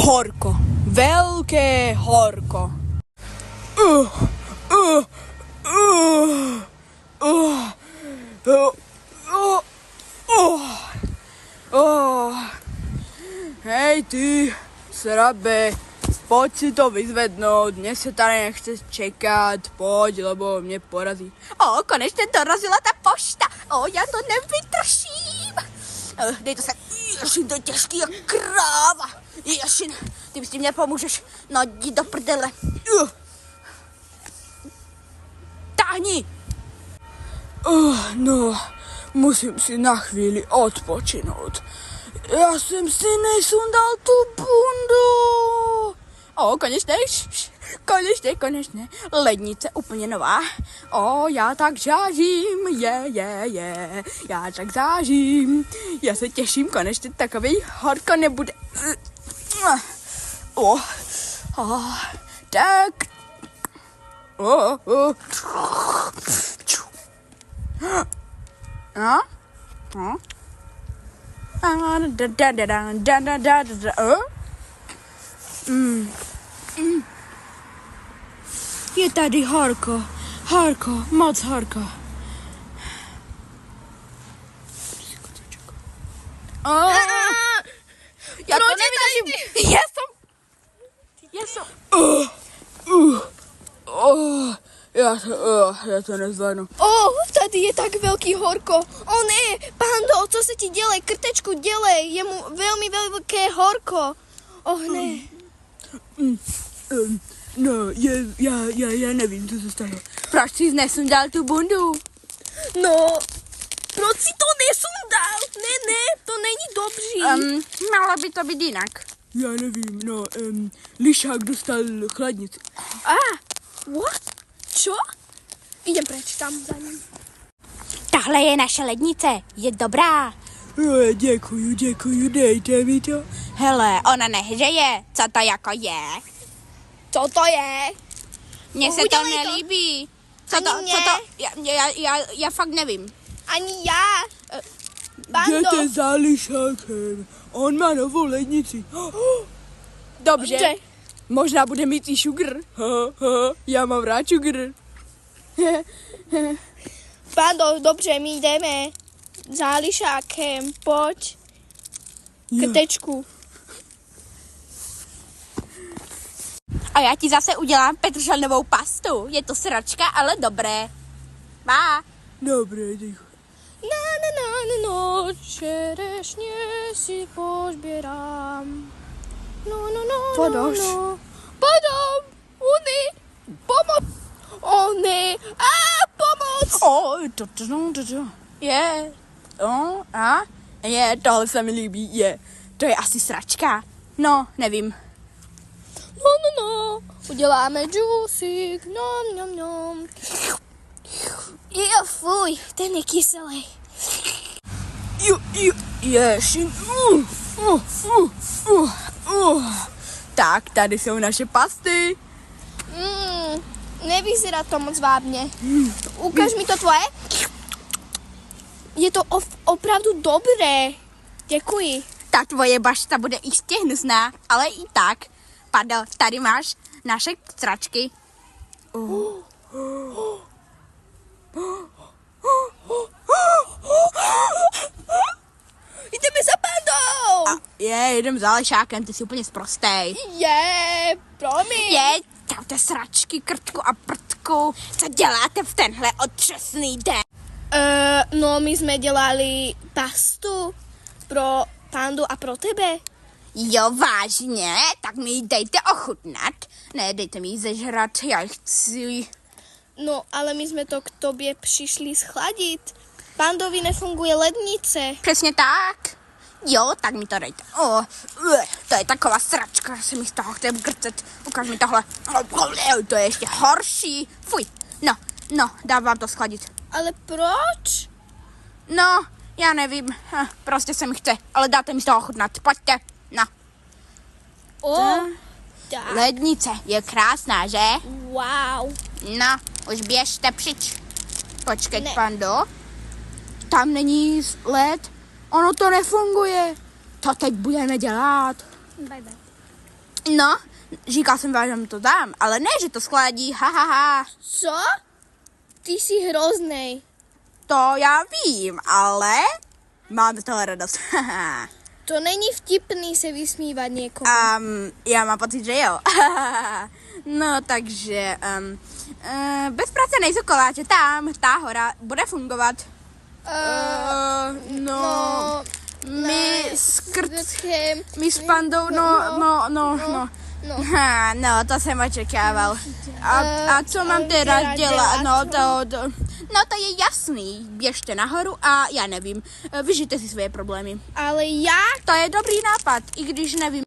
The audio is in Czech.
Horko. Velké horko. Hej ty, srabe, pojď si to vyzvednout, mně se tady nechce čekat, pojď, lebo mě porazí. Konečně dorazila ta pošta, já to nevydržím. Dej to sem, Ješin, to je těžký jak kráva. Ješin, ty mi s tím nepomůžeš, no jdi do prdele. Táhni. No, musím si na chvíli odpočinout. Já jsem si nesundal tu bundu. Konečně. Lednice úplně nová. Já tak žážím, já tak zážím. Já se těším, konečně takový horko nebude. Tak. Je tady horko, moc horko. Já to nevydržím. Já to nezvládnu. Tady je tak velký horko. Ne, Pando, co se ti dělej? Krtečku dělej, je mu velmi velké horko. Ne. No, já nevím, co se stalo. Proč jsi nesundal tu bundu? No, proč si to nesundal? Ne, to není dobří. Malo by to být jinak. Já nevím, Lišák dostal chladnici. What? Čo? Idem preč, tam za ním. Tahle je naše lednice, je dobrá. Děkuju, dejte mi to. Hele, ona nehřeje, co to jako je? Co to je? Mně se to nelíbí. Co to? Já fakt nevím. Ani já. Bando. Jděte za Lišákem, on má novou lednici. Dobře. Možná bude mít i sugar. Já mám rád sugar. Bando, dobře, my jdeme za Lišákem, pojď. Krtečku. A já ti zase udělám petrželnovou pastu. Je to sračka, ale dobré. Má. Dobré, děkuji. No, čerešně si pozbírám. No. Podáš? Podám. Pomoc. Ne. Pomoc. Tohle se mi líbí, to je asi sračka. No, nevím. No. Uděláme džusík. Nom. Fuj, ten je kyselý. Ješin. Tak, tady jsou naše pasty. Nevyzerá to moc vábně. Ukáž mi to tvoje. Je to opravdu dobré. Děkuji. Ta tvoje bašta bude jistě hnusná, ale i tak. Pado, tady máš naše sračky. Jdeme za Pandou. Jdem za Lišákem, ty jsi úplně sprostej. Promiň. Čaute sračky, krtku a prtku. Co děláte v tenhle otřesný den? No, my jsme dělali pastu pro Pandu a pro tebe. Jo, vážně? Tak mi ji dejte ochutnat. Ne, dejte mi ji zežrat, já chci. No, ale my jsme to k tobě přišli schladit. Pandovi nefunguje lednice. Přesně tak. Jo, tak mi to dejte. To je taková sračka, že se mi z toho chce grcet. Ukáž mi tohle. To je ještě horší. Fuj. No, dávám to schladit. Ale proč? No, já nevím. Prostě se mi chce, ale dáte mi z toho ochutnat. Pojďte. No. Tak. Lednice je krásná, že? Wow. No, už běžte pryč. Počkej, Pando. Tam není led. Ono to nefunguje. Co teď budeme dělat? Bye. No, říkal jsem vám, že mu to dám, ale ne, že to schladí, ha. Co? Ty si hroznej. To já vím, ale mám z toho radost. To není vtipný se vysmívat někomu. Já mám pocit, že jo. No, takže bez práce nejsou koláče, tam, ta hora bude fungovat. My s Pandou, no, to jsem očekával. A co mám teda dělat? No to je jasný, běžte nahoru a já nevím, vyžijte si svoje problémy. Ale já? To je dobrý nápad, i když nevím,